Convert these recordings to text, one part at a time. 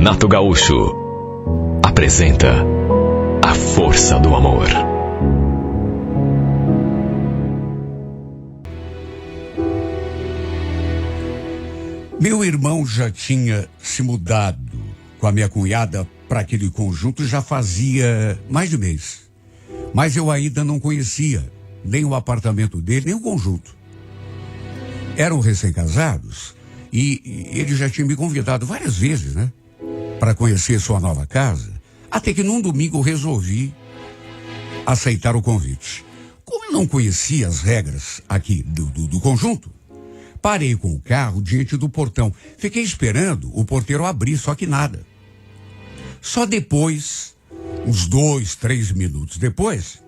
Renato Gaúcho apresenta A Força do Amor. Meu irmão já tinha se mudado com a minha cunhada para aquele conjunto já fazia mais de mês. Mas eu ainda não conhecia nem o apartamento dele, nem o conjunto. Eram recém-casados e ele já tinha me convidado várias vezes, né? Para conhecer sua nova casa. Até que num domingo eu resolvi aceitar o convite. Como eu não conhecia as regras aqui do conjunto, parei com o carro diante do portão. Fiquei esperando o porteiro abrir, só que nada. Só depois, uns 2, 3 minutos depois,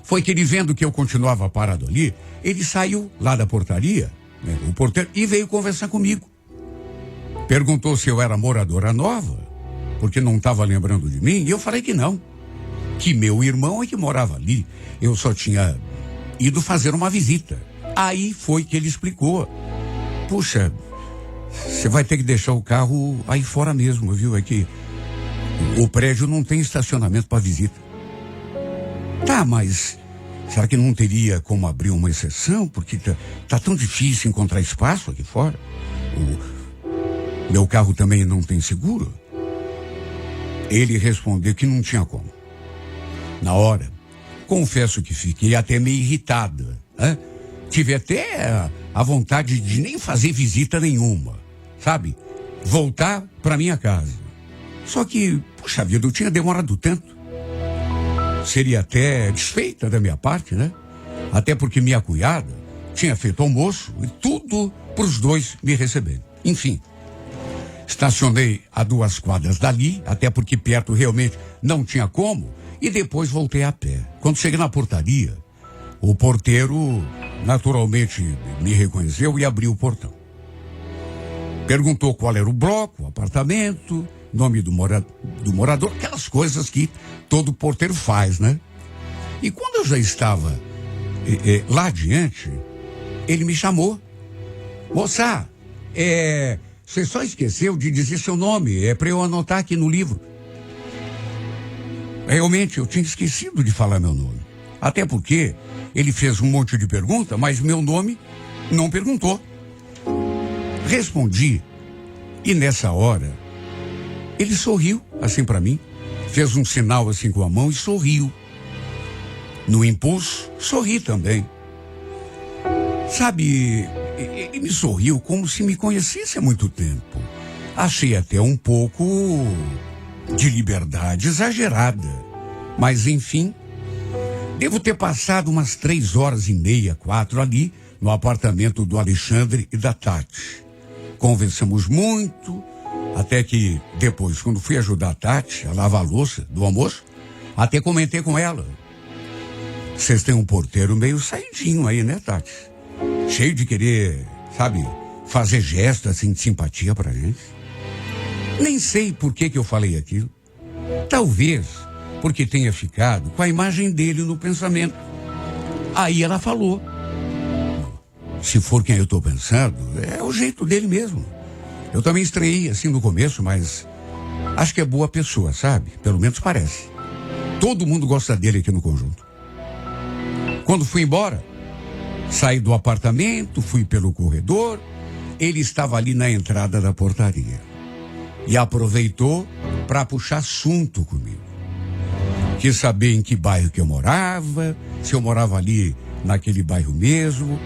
foi que ele, vendo que eu continuava parado ali, ele saiu lá da portaria, né, o porteiro, e veio conversar comigo. Perguntou se eu era moradora nova, porque não estava lembrando de mim, e eu falei que não. Que meu irmão é que morava ali. Eu só tinha ido fazer uma visita. Aí foi que ele explicou. Puxa, você vai ter que deixar o carro aí fora mesmo, viu? É que o prédio não tem estacionamento para visita. Tá, mas será que não teria como abrir uma exceção? Porque tá tão difícil encontrar espaço aqui fora. O meu carro também não tem seguro. Ele respondeu que não tinha como. Na hora, confesso que fiquei até meio irritada, né? Tive até a vontade de nem fazer visita nenhuma, sabe? Voltar para minha casa. Só que, puxa vida, eu tinha demorado tanto. Seria até desfeita da minha parte, né? Até porque minha cunhada tinha feito almoço e tudo para os dois me receberem. Enfim, estacionei a 2 quadras dali, até porque perto realmente não tinha como, e depois voltei a pé. Quando cheguei na portaria, o porteiro naturalmente me reconheceu e abriu o portão. Perguntou qual era o bloco, o apartamento, nome do morador, aquelas coisas que todo porteiro faz, né? E quando eu já estava lá adiante, ele me chamou. Moça, você só esqueceu de dizer seu nome, é para eu anotar aqui no livro. Realmente, eu tinha esquecido de falar meu nome. Até porque ele fez um monte de perguntas, mas meu nome não perguntou. Respondi, e nessa hora, ele sorriu assim para mim, fez um sinal assim com a mão e sorriu. No impulso, sorri também. Sabe, ele me sorriu como se me conhecesse há muito tempo. Achei até um pouco de liberdade exagerada. Mas, enfim, devo ter passado umas 3h30, 4 ali, no apartamento do Alexandre e da Tati. Conversamos muito, até que depois, quando fui ajudar a Tati a lavar a louça do almoço, até comentei com ela. Vocês têm um porteiro meio saidinho aí, né, Tati? Cheio de querer, sabe, fazer gestos assim de simpatia pra gente. Nem sei por que eu falei aquilo. Talvez porque tenha ficado com a imagem dele no pensamento. Aí ela falou. Se for quem eu estou pensando, é o jeito dele mesmo. Eu também estranhei assim no começo, mas acho que é boa pessoa, sabe? Pelo menos parece. Todo mundo gosta dele aqui no conjunto. Quando fui embora, saí do apartamento, fui pelo corredor, ele estava ali na entrada da portaria. E aproveitou para puxar assunto comigo. Quis saber em que bairro que eu morava, se eu morava ali naquele bairro mesmo.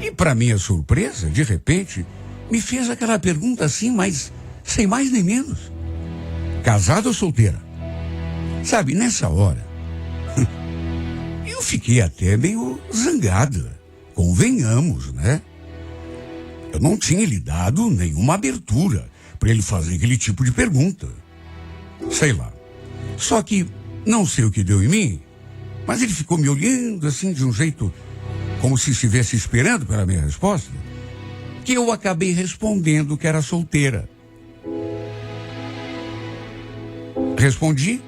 E para minha surpresa, de repente, me fez aquela pergunta assim, mas sem mais nem menos. Casada ou solteira? Sabe, nessa hora, eu fiquei até meio zangada. Convenhamos, né? Eu não tinha lhe dado nenhuma abertura para ele fazer aquele tipo de pergunta. Sei lá. Só que não sei o que deu em mim, mas ele ficou me olhando assim de um jeito como se estivesse esperando pela minha resposta, que eu acabei respondendo que era solteira. Respondi,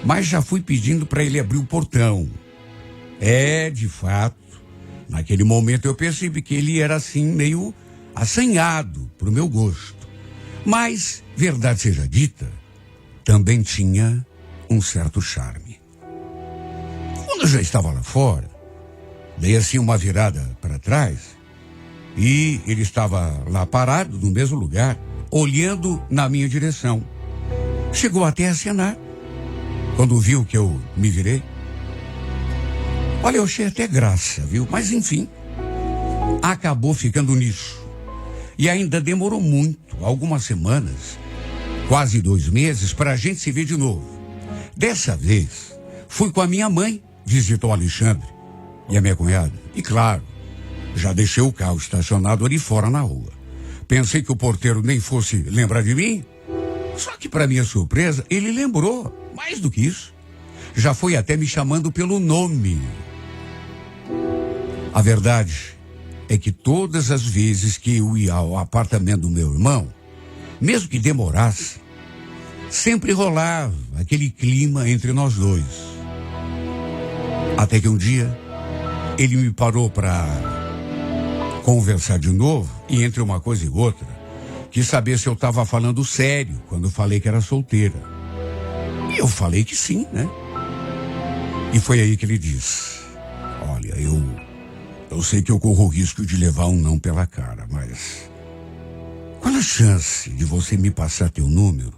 mas já fui pedindo para ele abrir o portão. De fato, naquele momento eu percebi que ele era assim meio assanhado pro meu gosto. Mas, verdade seja dita, também tinha um certo charme. Quando eu já estava lá fora, dei assim uma virada para trás e ele estava lá parado no mesmo lugar, olhando na minha direção. Chegou até a acenar. Quando viu que eu me virei, olha, eu achei até graça, viu? Mas enfim, acabou ficando nisso. E ainda demorou muito, algumas semanas, quase 2 meses, para a gente se ver de novo. Dessa vez, fui com a minha mãe visitar o Alexandre e a minha cunhada. E claro, já deixei o carro estacionado ali fora na rua. Pensei que o porteiro nem fosse lembrar de mim. Só que, para minha surpresa, ele lembrou. Mais do que isso, já foi até me chamando pelo nome. A verdade é que todas as vezes que eu ia ao apartamento do meu irmão, mesmo que demorasse, sempre rolava aquele clima entre nós dois. Até que um dia, ele me parou para conversar de novo, e entre uma coisa e outra, quis saber se eu estava falando sério quando eu falei que era solteira. E eu falei que sim, né? E foi aí que ele disse: olha, eu sei que eu corro o risco de levar um não pela cara, mas qual a chance de você me passar teu número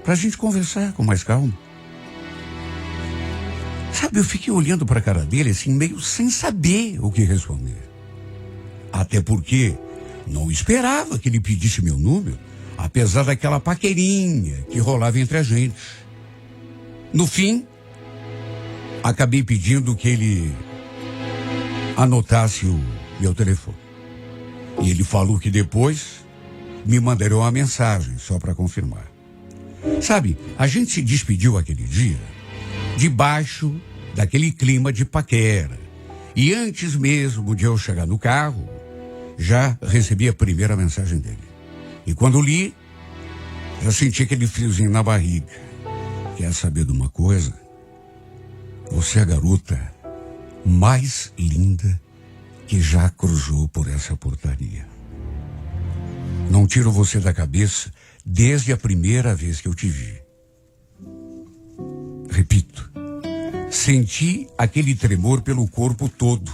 pra gente conversar com mais calma? Sabe, eu fiquei olhando pra cara dele assim, meio sem saber o que responder. Até porque não esperava que ele pedisse meu número, apesar daquela paquerinha que rolava entre a gente. No fim, acabei pedindo que ele anotasse o meu telefone. E ele falou que depois me mandaria uma mensagem só para confirmar. Sabe, a gente se despediu aquele dia debaixo daquele clima de paquera. E antes mesmo de eu chegar no carro, já recebi a primeira mensagem dele. E quando li, já senti aquele friozinho na barriga. Quer saber de uma coisa? Você é a garota mais linda que já cruzou por essa portaria. Não tiro você da cabeça desde a primeira vez que eu te vi. Repito, senti aquele tremor pelo corpo todo.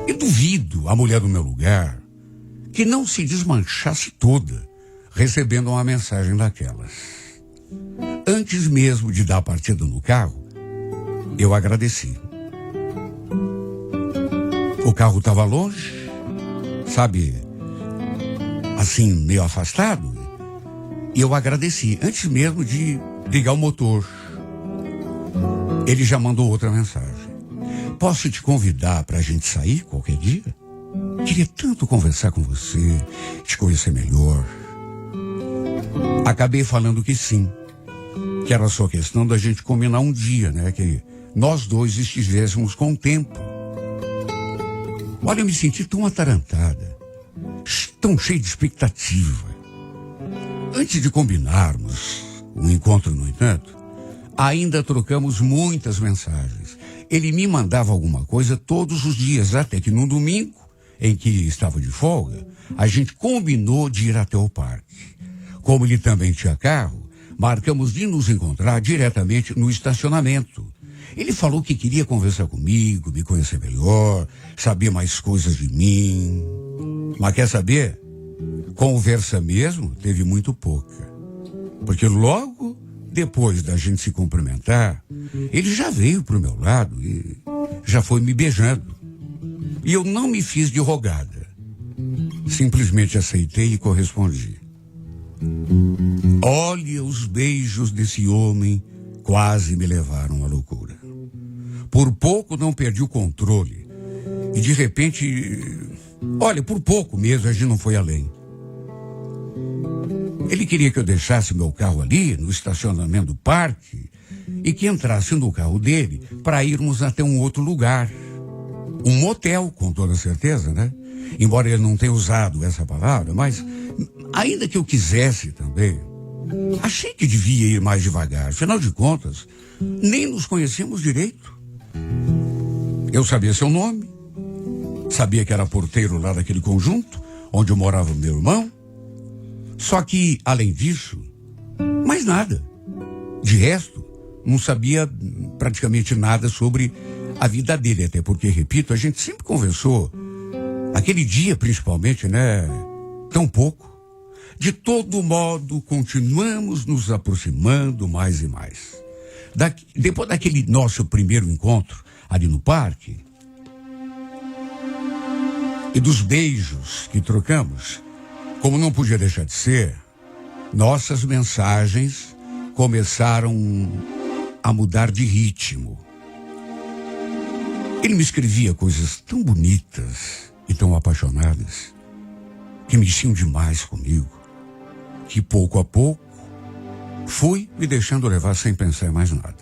E duvido a mulher do meu lugar que não se desmanchasse toda recebendo uma mensagem daquelas. Antes mesmo de dar a partida no carro, eu agradeci. O carro estava longe, sabe, assim, meio afastado, e eu agradeci, antes mesmo de ligar o motor. Ele já mandou outra mensagem. Posso te convidar para a gente sair qualquer dia? Queria tanto conversar com você, te conhecer melhor. Acabei falando que sim, que era só questão da gente combinar um dia, né? Que nós dois estivéssemos com o tempo. Olha, eu me senti tão atarantada, tão cheio de expectativa. Antes de combinarmos o encontro, no entanto, ainda trocamos muitas mensagens. Ele me mandava alguma coisa todos os dias, até que num domingo, em que estava de folga, a gente combinou de ir até o parque. Como ele também tinha carro, marcamos de nos encontrar diretamente no estacionamento. Ele falou que queria conversar comigo, me conhecer melhor, saber mais coisas de mim. Mas quer saber? Conversa mesmo teve muito pouca. Porque logo depois da gente se cumprimentar, ele já veio pro meu lado e já foi me beijando. E eu não me fiz de rogada. Simplesmente aceitei e correspondi. Olha, os beijos desse homem quase me levaram à loucura. Por pouco não perdi o controle. E de repente, olha, por pouco mesmo a gente não foi além. Ele queria que eu deixasse meu carro ali, no estacionamento do parque, e que entrasse no carro dele para irmos até um outro lugar. Um motel, com toda certeza, né? Embora ele não tenha usado essa palavra, mas ainda que eu quisesse também, achei que devia ir mais devagar. Afinal de contas, nem nos conhecemos direito. Eu sabia seu nome, sabia que era porteiro lá daquele conjunto, onde morava meu irmão. Só que, além disso, mais nada. De resto, não sabia praticamente nada sobre a vida dele, até porque, repito, a gente sempre conversou, aquele dia principalmente, né, tão pouco. De todo modo, continuamos nos aproximando mais e mais. Depois daquele nosso primeiro encontro ali no parque, e dos beijos que trocamos, como não podia deixar de ser, nossas mensagens começaram a mudar de ritmo. Ele me escrevia coisas tão bonitas e tão apaixonadas, que mexiam demais comigo, que pouco a pouco fui me deixando levar sem pensar em mais nada.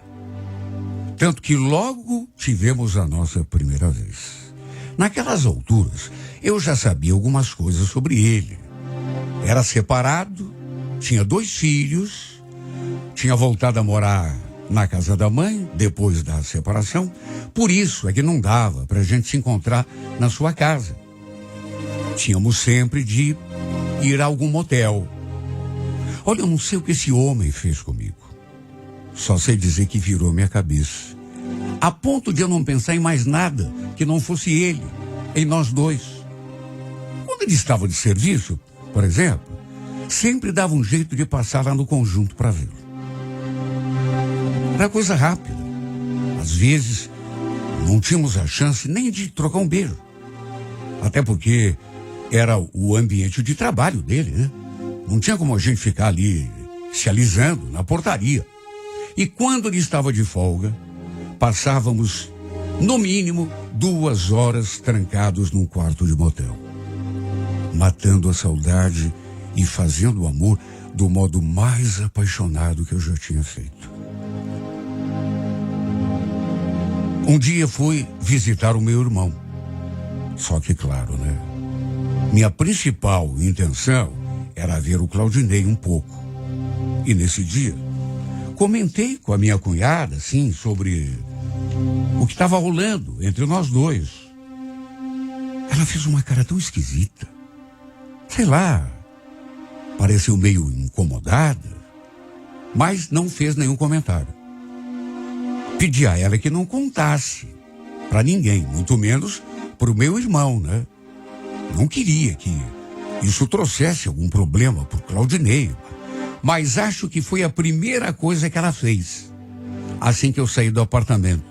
Tanto que logo tivemos a nossa primeira vez. Naquelas alturas, eu já sabia algumas coisas sobre ele. Era separado, tinha 2 filhos, tinha voltado a morar na casa da mãe, depois da separação. Por isso é que não dava para a gente se encontrar na sua casa. Tínhamos sempre de ir a algum motel. Olha, eu não sei o que esse homem fez comigo. Só sei dizer que virou minha cabeça. A ponto de eu não pensar em mais nada que não fosse ele, em nós dois. Quando ele estava de serviço, por exemplo, sempre dava um jeito de passar lá no conjunto para vê-lo. Era coisa rápida. Às vezes, não tínhamos a chance nem de trocar um beijo. Até porque era o ambiente de trabalho dele, né? Não tinha como a gente ficar ali se alisando na portaria. E quando ele estava de folga, passávamos, no mínimo, 2 horas trancados num quarto de motel, matando a saudade e fazendo o amor do modo mais apaixonado que eu já tinha feito. Um dia fui visitar o meu irmão. Só que, claro, né? Minha principal intenção era ver o Claudinei um pouco. E nesse dia, comentei com a minha cunhada, assim, sobre o que estava rolando entre nós dois. Ela fez uma cara tão esquisita. Sei lá, pareceu meio incomodada, mas não fez nenhum comentário. Pedi a ela que não contasse para ninguém, muito menos para o meu irmão, né? Não queria que isso trouxesse algum problema para o Claudinei, mas acho que foi a primeira coisa que ela fez, assim que eu saí do apartamento.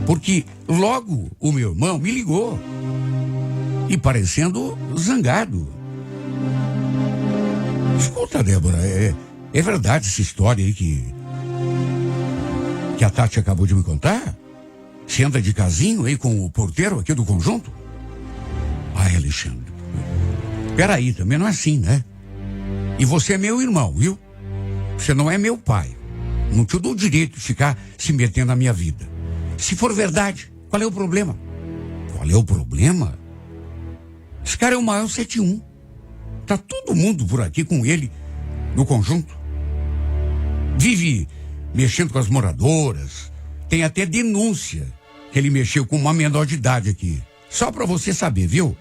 Porque logo o meu irmão me ligou, e parecendo zangado. Escuta, Débora, é verdade essa história aí que a Tati acabou de me contar? Você anda de casinho aí com o porteiro aqui do conjunto? Ai, Alexandre, peraí, também não é assim, né? E você é meu irmão, viu? Você não é meu pai. Não te dou o direito de ficar se metendo na minha vida. Se for verdade, qual é o problema? Qual é o problema? Esse cara é o maior 71. Tá todo mundo por aqui com ele no conjunto. Vive mexendo com as moradoras. Tem até denúncia que ele mexeu com uma menor de idade aqui. Só pra você saber, viu?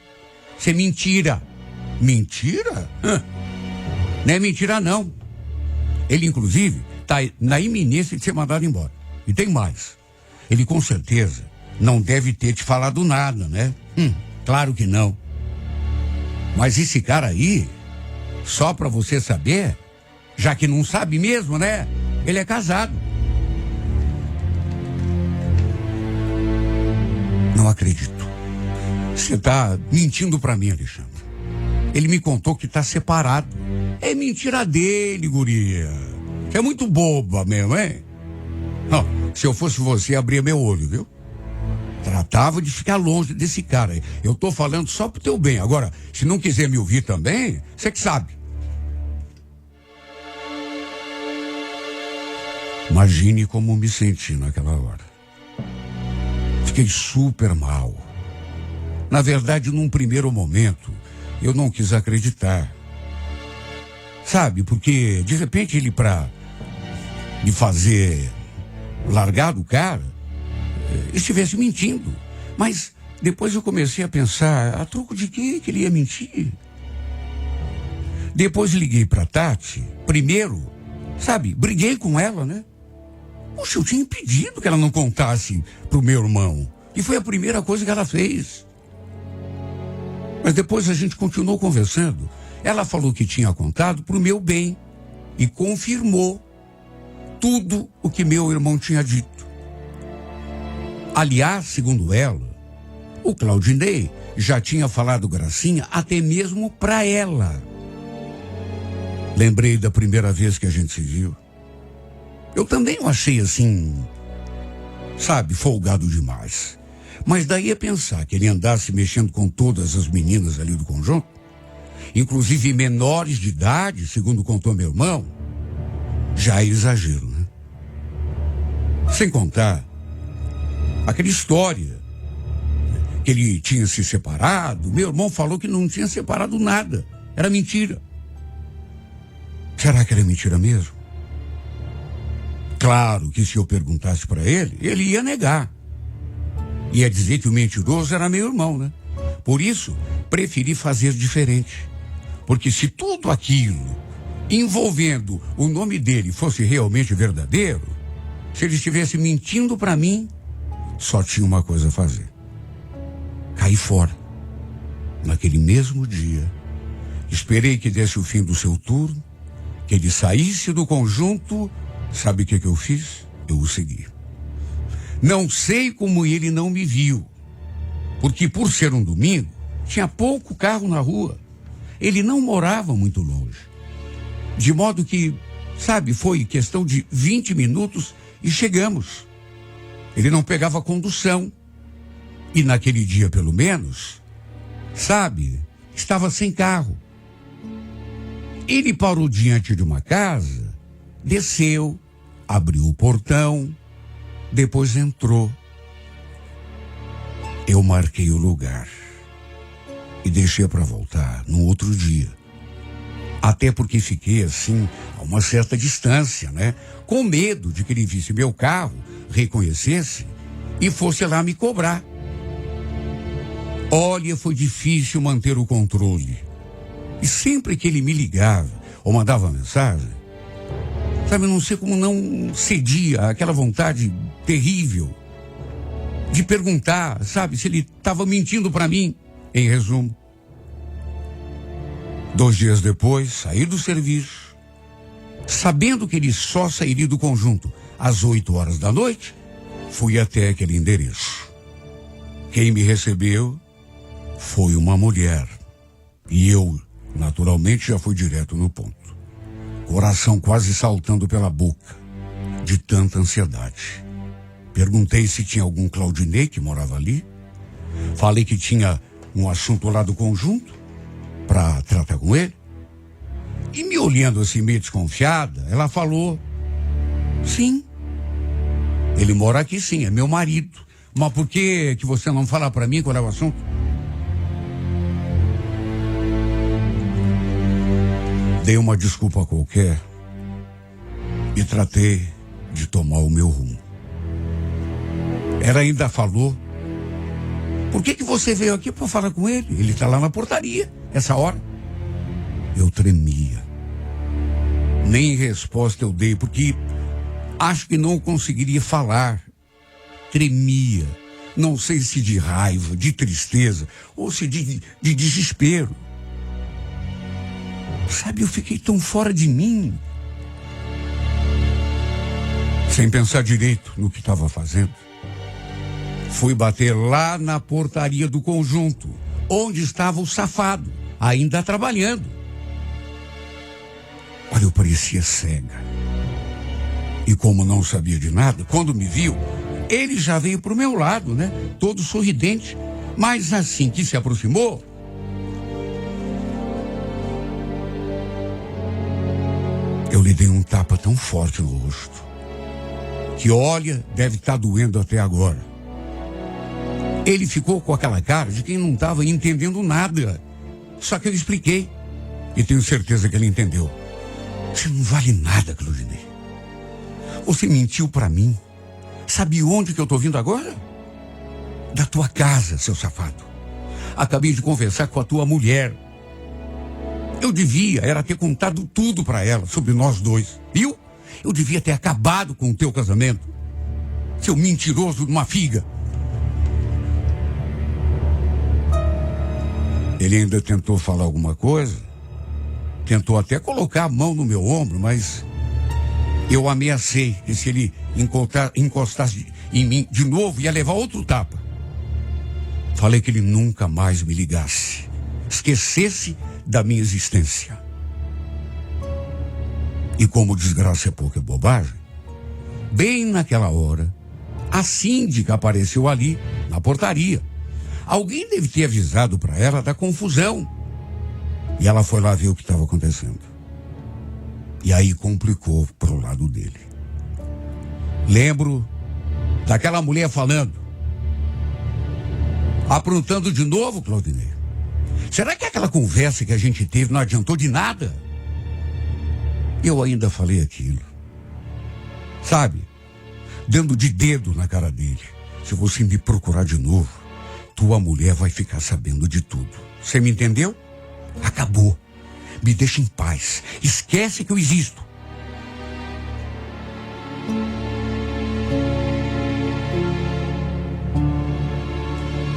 Isso é mentira. Mentira? Não é mentira, não. Ele, inclusive, tá na iminência de ser mandado embora. E tem mais. Ele, com certeza, não deve ter te falado nada, né? Claro que não. Mas esse cara aí, só pra você saber, já que não sabe mesmo, né? Ele é casado. Não acredito. Você tá mentindo pra mim, Alexandre. Ele me contou que tá separado. É mentira dele, guria. Você é muito boba mesmo, hein? Não, se eu fosse você, abria meu olho, viu? Tratava de ficar longe desse cara. Eu tô falando só pro teu bem. Agora, se não quiser me ouvir também, você que sabe. Imagine como me senti naquela hora. Fiquei super mal. Na verdade, num primeiro momento, eu não quis acreditar. Sabe, porque de repente ele, pra me fazer largar do cara, estivesse mentindo. Mas depois eu comecei a pensar, a troco de quê que ele ia mentir? Depois liguei pra Tati. Primeiro, sabe, briguei com ela, né? Poxa, eu tinha impedido que ela não contasse pro meu irmão. E foi a primeira coisa que ela fez. Mas depois a gente continuou conversando. Ela falou que tinha contado pro meu bem. E confirmou tudo o que meu irmão tinha dito. Aliás, segundo ela, o Claudinei já tinha falado gracinha até mesmo pra ela. Lembrei da primeira vez que a gente se viu. Eu também o achei assim, sabe, folgado demais. Mas daí a pensar que ele andasse mexendo com todas as meninas ali do conjunto, inclusive menores de idade, segundo contou meu irmão, já é exagero, né? Sem contar aquela história que ele tinha se separado. Meu irmão falou que não tinha separado nada. Era mentira. Será que era mentira mesmo? Claro que se eu perguntasse para ele, ele ia negar. Ia dizer que o mentiroso era meu irmão, né? Por isso, preferi fazer diferente. Porque se tudo aquilo envolvendo o nome dele fosse realmente verdadeiro, se ele estivesse mentindo para mim, só tinha uma coisa a fazer: cair fora. Naquele mesmo dia, esperei que desse o fim do seu turno, que ele saísse do conjunto. Sabe o que eu fiz? Eu o segui. Não sei como ele não me viu, porque por ser um domingo, tinha pouco carro na rua. Ele não morava muito longe. De modo que, sabe, foi questão de 20 minutos e chegamos. Ele não pegava condução. E naquele dia, pelo menos, sabe, estava sem carro. Ele parou diante de uma casa, desceu, abriu o portão, depois entrou. Eu marquei o lugar e deixei para voltar no outro dia. Até porque fiquei assim, a uma certa distância, né? Com medo de que ele visse meu carro, reconhecesse e fosse lá me cobrar. Olha, foi difícil manter o controle. E sempre que ele me ligava ou mandava mensagem, sabe, eu não sei como não cedia àquela vontade terrível de perguntar, sabe, se ele estava mentindo para mim. Em resumo, 2 dias depois, saí do serviço, sabendo que ele só sairia do conjunto às 8 horas da noite, fui até aquele endereço. Quem me recebeu foi uma mulher. E eu, naturalmente, já fui direto no ponto. Coração quase saltando pela boca, de tanta ansiedade. Perguntei se tinha algum Claudinei que morava ali. Falei que tinha um assunto lá do conjunto para tratar com ele. E me olhando assim meio desconfiada, ela falou: sim, ele mora aqui sim, é meu marido. Mas por que você não fala para mim qual é o assunto? Dei uma desculpa qualquer e tratei de tomar o meu rumo. Ela ainda falou: por que você veio aqui para falar com ele? Ele está lá na portaria, essa hora. Eu tremia. Nem resposta eu dei, porque acho que não conseguiria falar. Tremia. Não sei se de raiva, de tristeza, ou se de desespero. Sabe, eu fiquei tão fora de mim. Sem pensar direito no que estava fazendo, fui bater lá na portaria do conjunto, onde estava o safado, ainda trabalhando. Olha, eu parecia cega. E como não sabia de nada, quando me viu, ele já veio pro meu lado, né? Todo sorridente. Mas assim que se aproximou, eu lhe dei um tapa tão forte no rosto, que olha, deve estar doendo até agora. Ele ficou com aquela cara de quem não estava entendendo nada. Só que eu expliquei. E tenho certeza que ele entendeu. Você não vale nada, Claudinei. Você mentiu para mim. Sabe onde que eu tô vindo agora? Da tua casa, seu safado. Acabei de conversar com a tua mulher. Eu devia era ter contado tudo para ela sobre nós dois, viu? Eu devia ter acabado com o teu casamento. Seu mentiroso de uma figa. Ele ainda tentou falar alguma coisa. Tentou até colocar a mão no meu ombro, mas eu ameacei que se ele encostasse em mim de novo, ia levar outro tapa. Falei que ele nunca mais me ligasse. Esquecesse da minha existência. E como desgraça é pouca bobagem, bem naquela hora, a síndica apareceu ali, na portaria. Alguém deve ter avisado para ela da confusão. E ela foi lá ver o que estava acontecendo. E aí complicou pro lado dele. Lembro daquela mulher falando. Aprontando de novo, Claudinei. Será que aquela conversa que a gente teve não adiantou de nada? Eu ainda falei aquilo. Sabe? Dando de dedo na cara dele. Se você me procurar de novo, tua mulher vai ficar sabendo de tudo. Você me entendeu? Acabou. Me deixa em paz. Esquece que eu existo.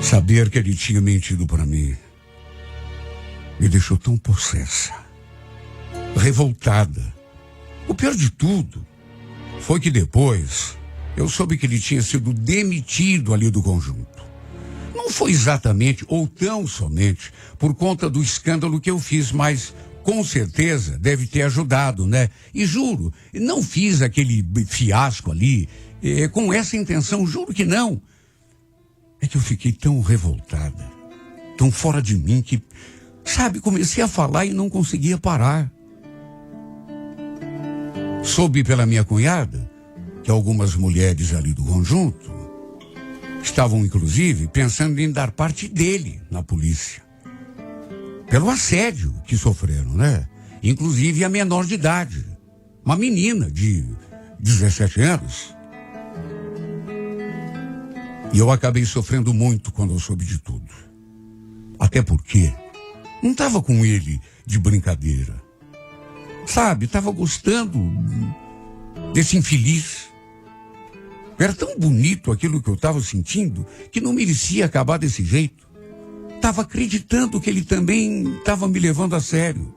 Saber que ele tinha mentido para mim me deixou tão possessa, revoltada. O pior de tudo foi que depois eu soube que ele tinha sido demitido ali do conjunto. Não foi exatamente ou tão somente por conta do escândalo que eu fiz, mas com certeza deve ter ajudado, né? E juro, não fiz aquele fiasco ali com essa intenção, juro que não. É que eu fiquei tão revoltada, tão fora de mim que, sabe, comecei a falar e não conseguia parar. Soube pela minha cunhada que algumas mulheres ali do conjunto estavam, inclusive, pensando em dar parte dele na polícia. Pelo assédio que sofreram, né? Inclusive a menor de idade. Uma menina de 17 anos. E eu acabei sofrendo muito quando eu soube de tudo. Até porque não estava com ele de brincadeira. Sabe, estava gostando desse infeliz. Era tão bonito aquilo que eu estava sentindo que não merecia acabar desse jeito. Estava acreditando que ele também estava me levando a sério.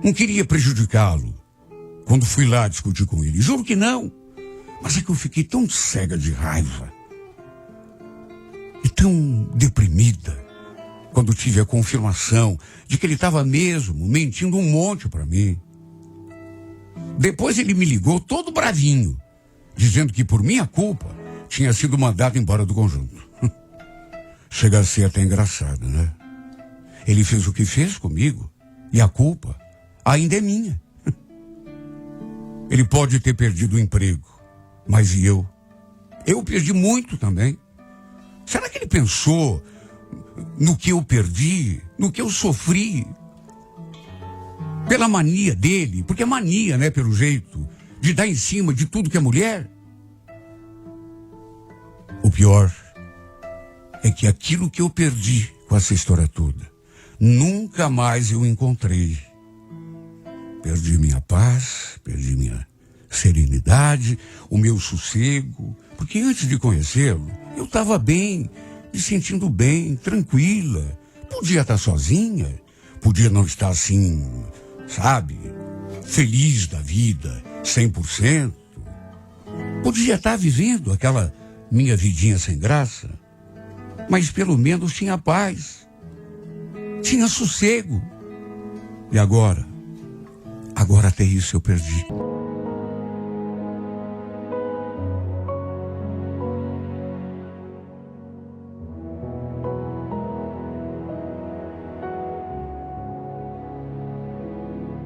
Não queria prejudicá-lo quando fui lá discutir com ele. Juro que não. Mas é que eu fiquei tão cega de raiva e tão deprimida quando tive a confirmação de que ele estava mesmo mentindo um monte para mim. Depois ele me ligou todo bravinho, dizendo que por minha culpa tinha sido mandado embora do conjunto. Chega a ser até engraçado, né? Ele fez o que fez comigo e a culpa ainda é minha. Ele pode ter perdido o emprego, mas e eu? Eu perdi muito também. Será que ele pensou no que eu perdi, no que eu sofri? Pela mania dele, porque é mania, né, pelo jeito, de dar em cima de tudo que é mulher. O pior é que aquilo que eu perdi com essa história toda, nunca mais eu encontrei. Perdi minha paz, perdi minha serenidade, o meu sossego, porque antes de conhecê-lo, eu estava bem, me sentindo bem, tranquila. Podia estar sozinha, podia não estar assim, sabe, feliz da vida, 100%. Podia estar vivendo aquela minha vidinha sem graça, mas pelo menos tinha paz, tinha sossego. E agora até isso eu perdi.